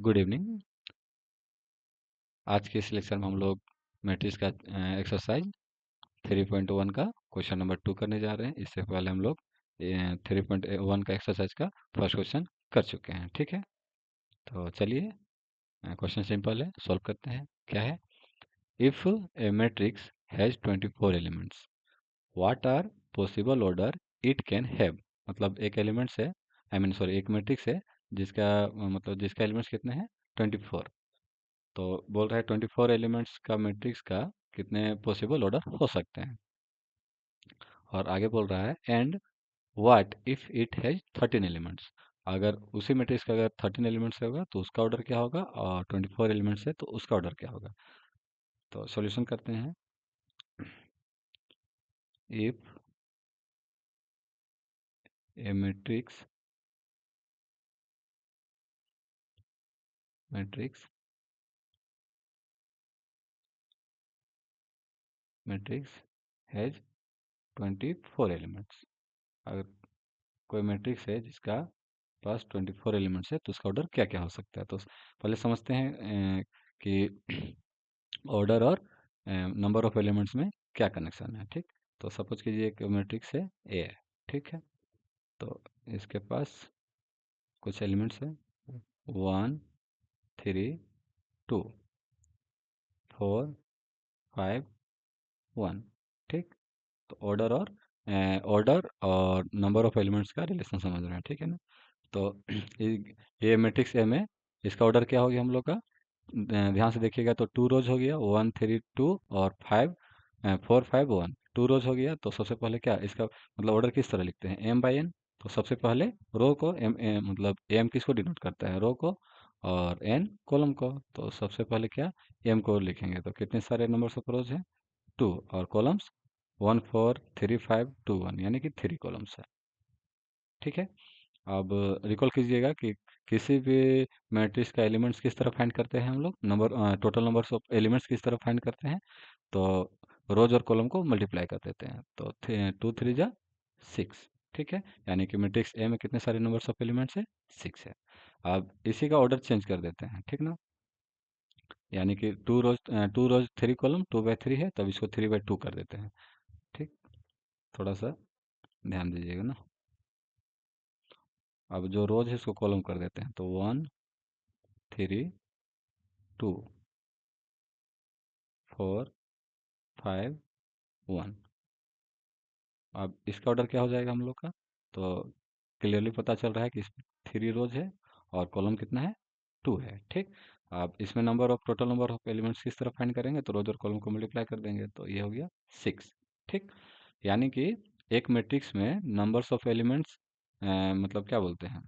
Good evening. आज के इस लेक्चर में हम लोग मैट्रिक्स का एक्सरसाइज 3.1 का क्वेश्चन नंबर 2 करने जा रहे हैं। इससे पहले हम लोग 3.1 का एक्सरसाइज का फर्स्ट क्वेश्चन कर चुके हैं। ठीक है, तो चलिए, क्वेश्चन सिंपल है, सॉल्व करते हैं। क्या है? If a matrix has 24 elements, what are possible order it can have. मतलब एक एलिमेंट्स है, सॉरी, एक मैट्रिक्स है जिसका मतलब जिसका एलिमेंट्स कितने हैं? 24। तो बोल रहा है 24 एलिमेंट्स का मैट्रिक्स का कितने पॉसिबल ऑर्डर हो सकते हैं। और आगे बोल रहा है and what if it has 13 elements. अगर उसी मैट्रिक्स का अगर 13 एलिमेंट्स होगा तो उसका ऑर्डर क्या होगा, और 24 एलिमेंट्स है तो उसका ऑर्डर क्या होगा। तो सॉल्यूशन करते हैं। If a matrix matrix matrix has 24 elements. अगर कोई मैट्रिक्स है जिसका पास 24 एलिमेंट्स है तो उसका ऑर्डर क्या क्या हो सकता है। तो पहले समझते हैं कि ऑर्डर और नंबर ऑफ एलिमेंट्स में क्या कनेक्शन है। ठीक, तो सपोज कीजिए एक मैट्रिक्स है ए है। ठीक है, तो इसके पास कुछ एलिमेंट्स है 1 3 2 4 5 1। ठीक, तो ऑर्डर और नंबर ऑफ एलिमेंट्स का रिलेशन समझ रहे हैं। ठीक है ना। तो ये मैट्रिक्स ए में इसका ऑर्डर क्या हो गया हम लोग का? ध्यान से देखिएगा तो 2 रोज हो गया, 1 3 2 और 5 4 5 1। 2 रोज हो गया तो सबसे पहले क्या इसका मतलब ऑर्डर किस तरह लिखते हैं? m/n। तो सबसे पहले रो को मतलब m किसको डिनोट करता है? रो को, और n कॉलम को। तो सबसे पहले क्या m को लिखेंगे तो कितने सारे नंबर्स ऑफ रोज हैं? 2, और कॉलम्स 1 4 3 5 2 1, यानी कि 3 कॉलम्स है। ठीक है, अब रिकॉल कीजिएगा कि किसी भी मैट्रिक्स का एलिमेंट्स किस तरह फाइंड करते हैं हम लोग, टोटल नंबर्स ऑफ एलिमेंट्स किस तरह फाइंड करते हैं। तो रोज और कॉलम को मल्टीप्लाई कर देते हैं, तो 2 3 जा 6। ठीक है, यानी कि मैट्रिक्स ए में कितने सारे नंबर्स ऑफ एलिमेंट्स है? 6 है। अब इसी का ऑर्डर चेंज कर देते हैं। ठीक ना, यानी कि 2 रोज 3 कॉलम 2 बाई 3 है, तब इसको 3/2 कर देते हैं। ठीक, थोड़ा सा ध्यान दीजिएगा ना। अब जो रोज है इसको कॉलम कर देते हैं, तो 1 3 2 4 5 1। अब इसका ऑर्डर क्या हो जाएगा हम लोग का? तो क्लियरली पता चल रहा है कि इसमें 3 रोज है और कॉलम कितना है? 2 है। ठीक, अब इसमें टोटल नंबर ऑफ एलिमेंट्स किस तरह फाइंड करेंगे? तो रोज और कॉलम को मल्टीप्लाई कर देंगे, तो ये हो गया 6। ठीक, यानी कि एक मैट्रिक्स में नंबर्स ऑफ एलिमेंट्स मतलब क्या बोलते हैं,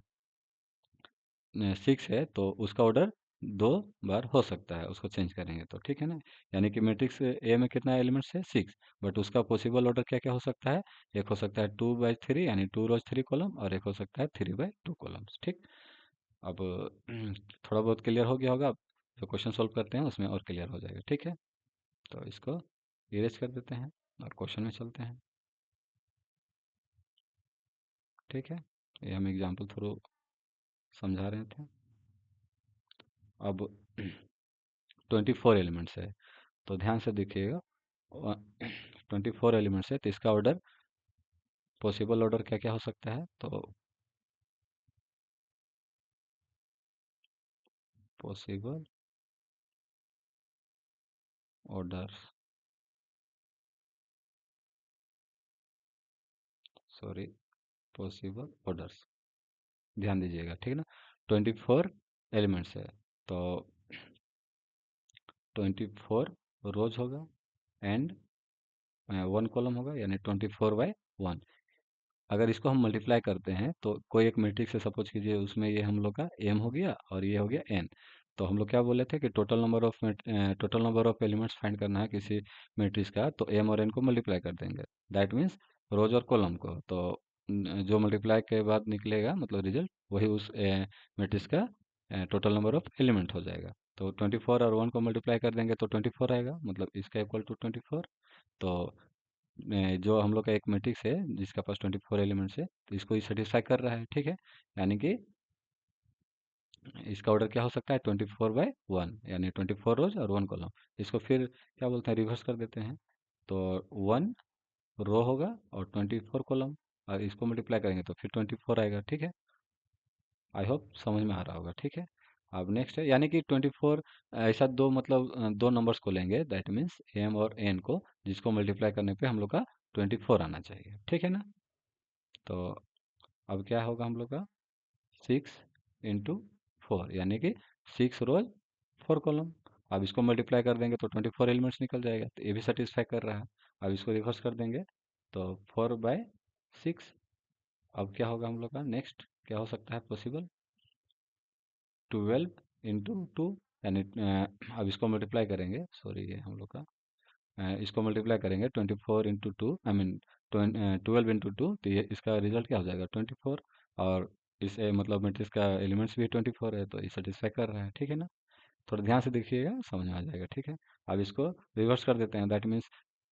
6 है तो उसका ऑर्डर 2 बार हो सकता है, उसको चेंज करेंगे तो। ठीक है ना, यानी कि मैट्रिक्स ए में कितना एलिमेंट्स है? 6, बट उसका पॉसिबल ऑर्डर क्या क्या हो सकता है? एक हो सकता है 2/3, यानी 2 रोज 3 कॉलम, और एक हो सकता है 3/2 कॉलम्स। ठीक, अब थोड़ा बहुत क्लियर हो गया होगा। अब जो क्वेश्चन सॉल्व करते हैं उसमें और क्लियर हो जाएगा। ठीक है, तो इसको इरेज कर देते हैं और क्वेश्चन में चलते हैं। ठीक है, ये हम एग्जाम्पल थ्रू समझा रहे थे। अब 24 एलिमेंट्स है, तो ध्यान से देखिएगा। 24 एलिमेंट्स है तो इसका ऑर्डर, पॉसिबल ऑर्डर क्या क्या हो सकता है? तो possible order, sorry, possible orders, ध्यान दीजिएगा। ठीक है ना, 24 एलिमेंट्स है तो 24 रोज होगा एंड 1 कॉलम होगा, यानी 24/1। अगर इसको हम मल्टीप्लाई करते हैं तो कोई एक मैट्रिक्स है, सपोज कीजिए उसमें ये हम लोग का m हो गया और ये हो गया n। तो हम लोग क्या बोले थे कि total number of elements find करना है किसी मैट्रिक्स का, तो m और n को मल्टीप्लाई कर देंगे। दैट मीन्स रोज और कॉलम को। तो जो मल्टीप्लाई के बाद निकलेगा मतलब रिजल्ट, वही उस मैट्रिक्स का टोटल नंबर ऑफ एलिमेंट हो जाएगा। तो 24 और 1 को मल्टीप्लाई कर देंगे तो 24 आएगा, मतलब इसका इक्वल टू 24। तो जो हम लोग का एक मैट्रिक्स है जिसका पास 24 एलिमेंट्स है, तो इसको ही सेटिस्फाई कर रहा है। ठीक है, यानी कि इसका ऑर्डर क्या हो सकता है, 24/1, यानी 24 रोज और 1 कॉलम। इसको फिर क्या बोलते हैं, रिवर्स कर देते हैं। तो 1 रो होगा और 24 कॉलम, और इसको मल्टीप्लाई करेंगे तो फिर 24 आएगा। ठीक है, आई होप समझ में आ रहा होगा। ठीक है, अब नेक्स्ट है, यानी कि 24 ऐसा दो मतलब दो नंबर्स को लेंगे, दैट मीन्स एम और एन को, जिसको मल्टीप्लाई करने पे हम लोग का 24 आना चाहिए। ठीक है ना। तो अब क्या होगा हम लोग का, 6 × 4, यानी कि 6 रोज 4 कॉलम। अब इसको मल्टीप्लाई कर देंगे तो 24 एलिमेंट्स निकल जाएगा, तो ये भी सेटिस्फाई कर रहा है। अब इसको रिवर्स कर देंगे तो 4/6। अब क्या होगा हम लोग का, नेक्स्ट क्या हो सकता है पॉसिबल, 12 × 2, यानी अब इसको मल्टीप्लाई करेंगे, सॉरी ये हम लोग का इसको मल्टीप्लाई करेंगे 24 × 2, आई मीन 12 × 2, तो ये इसका रिजल्ट क्या हो जाएगा, 24। और इस मतलब मैट्रिक्स का एलिमेंट्स भी 24 है, तो ये सेटिस्फाई कर रहा है। ठीक है ना। थोड़ा ध्यान से देखिएगा, समझ में आ जाएगा। ठीक है, अब इसको रिवर्स कर देते हैं, दैट मीन्स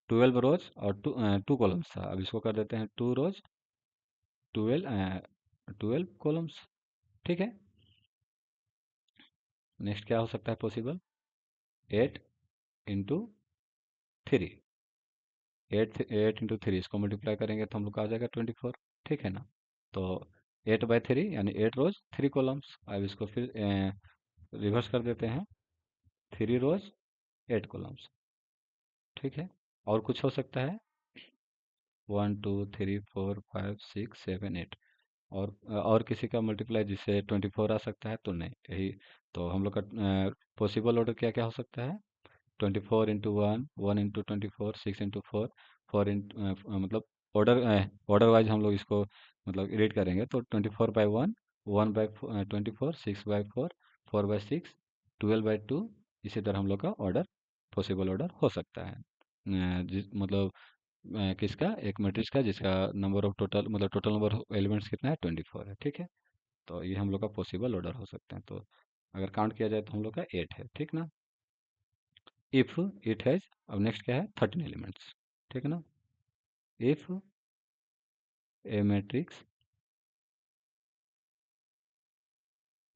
12 रोज और 2 कॉलम्स था, अब इसको कर देते हैं 2 रोज 12 कॉलम्स। ठीक है, नेक्स्ट क्या हो सकता है पॉसिबल, 8 × 3, 8 × 3 इसको मल्टीप्लाई करेंगे तो हम लोग का आ जाएगा 24। ठीक है ना। तो 8/3 यानी 8 रोज 3 कॉलम्स। अब इसको फिर रिवर्स कर देते हैं, 3 रोज 8 कॉलम्स। ठीक है, और कुछ हो सकता है, 1 2 3 4 5 6 7 8, और किसी का मल्टीप्लाई जिससे 24 आ सकता है तो नहीं, यही। तो हम लोग का पॉसिबल ऑर्डर क्या क्या हो सकता है, 24 × 1, 1 × 24, 6 × 4, 4 मतलब ऑर्डर वाइज हम लोग इसको मतलब एडिट करेंगे तो 24/1, 1/24, 6/4, 4/6, 12/2, इसी तरह हम लोग का ऑर्डर, पॉसिबल ऑर्डर हो सकता है। जिस मतलब किसका, एक मैट्रिक्स का जिसका नंबर ऑफ टोटल मतलब टोटल नंबर ऑफ एलिमेंट्स कितना है, 24 है। ठीक है, तो ये हम लोग का पॉसिबल ऑर्डर हो सकते हैं। तो अगर काउंट किया जाए तो हम लोग का 8 है। ठीक ना। इफ इट हैज, अब नेक्स्ट क्या है, 13 एलिमेंट्स। ठीक है ना। If a matrix,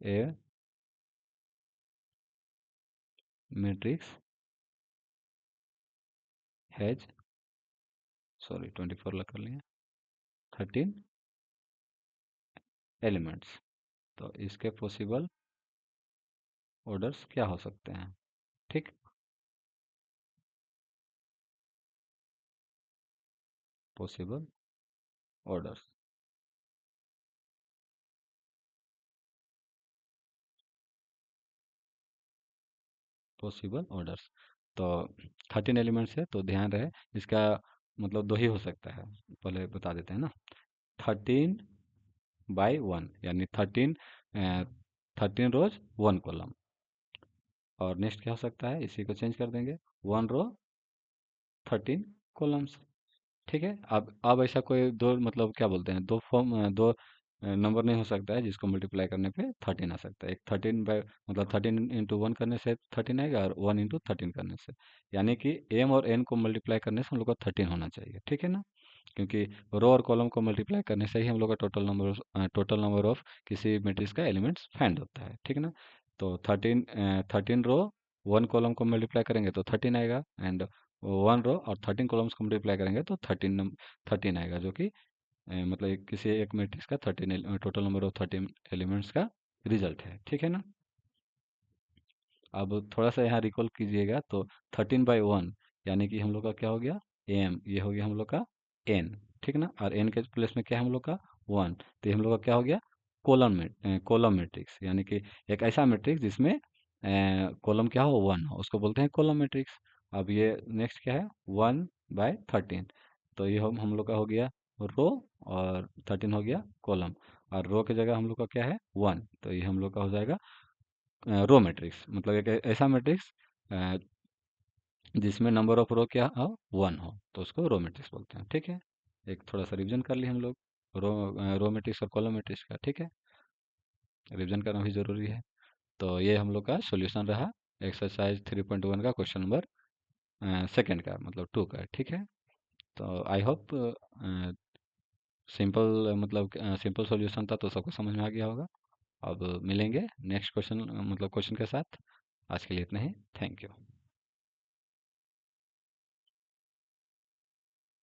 A matrix has, sorry 24 लग कर लिए, 13 एलिमेंट्स, तो इसके पॉसिबल ऑर्डर्स क्या हो सकते हैं। ठीक, पॉसिबल ऑर्डर्स, पॉसिबल ऑर्डर्स, तो 13 एलिमेंट्स है, तो ध्यान रहे इसका मतलब दो ही हो सकता है, पहले बता देते हैं ना। 13/1 यानी 13 रोज 1 कॉलम, और नेक्स्ट क्या हो सकता है, इसी को चेंज कर देंगे, 1 रो 13 कॉलम्स। ठीक है, अब ऐसा कोई दो मतलब क्या बोलते हैं, दो फॉर्म, दो नंबर नहीं हो सकता है जिसको मल्टीप्लाई करने पे 13 आ सकता है। एक 13 मतलब 13 × 1 करने से 13 आएगा, और 1 × 13 करने से, यानी कि एम और एन को मल्टीप्लाई करने से हम लोग का 13 होना चाहिए। ठीक है ना, क्योंकि रो और कॉलम को मल्टीप्लाई करने से ही हम लोग का टोटल नंबर ऑफ किसी मैट्रिक्स का एलिमेंट्स फाइंड होता है। ठीक है ना। तो 13 रो 1 कॉलम को मल्टीप्लाई करेंगे तो 13 आएगा, एंड 1 रो और 13 कॉलम्स को मल्टीप्लाई करेंगे तो 13 आएगा, जो कि मतलब किसी एक मैट्रिक्स का टोटल नंबर ऑफ 13 एलिमेंट्स का रिजल्ट है। ठीक है ना। अब थोड़ा सा यहाँ रिकॉल कीजिएगा, तो 13/1 यानी कि हम लोग का क्या हो गया, एम, ये हो गया हम लोग का एन। ठीक ना, और एन के प्लेस में क्या है हम लोग का 1, तो ये हम लोग का क्या हो गया, कॉलम मैट्रिक्स, यानी कि एक ऐसा मैट्रिक्स जिसमें कॉलम क्या हो, 1 हो, उसको बोलते हैं कॉलम मैट्रिक्स। अब ये नेक्स्ट क्या है, 1/13, तो ये हम लोग का हो गया रो, और 13 हो गया कॉलम, और रो की जगह हम लोग का क्या है 1, तो ये हम लोग का हो जाएगा रो मैट्रिक्स, मतलब एक ऐसा मैट्रिक्स जिसमें नंबर ऑफ रो क्या हो, 1 हो, तो उसको रो मैट्रिक्स बोलते हैं। ठीक है, एक थोड़ा सा रिवीजन कर लिए हम लोग रो मैट्रिक्स और कॉलम मैट्रिक्स का। ठीक है, रिवीजन करना भी जरूरी है। तो ये हम लोग का सॉल्यूशन रहा एक्सरसाइज 3.1 का क्वेश्चन नंबर सेकंड का, मतलब 2 का। ठीक है, तो आई होप सिंपल मतलब सिंपल सॉल्यूशन था, तो सबको समझ में आ गया होगा। अब मिलेंगे नेक्स्ट क्वेश्चन मतलब क्वेश्चन के साथ। आज के लिए इतना ही। Thank you.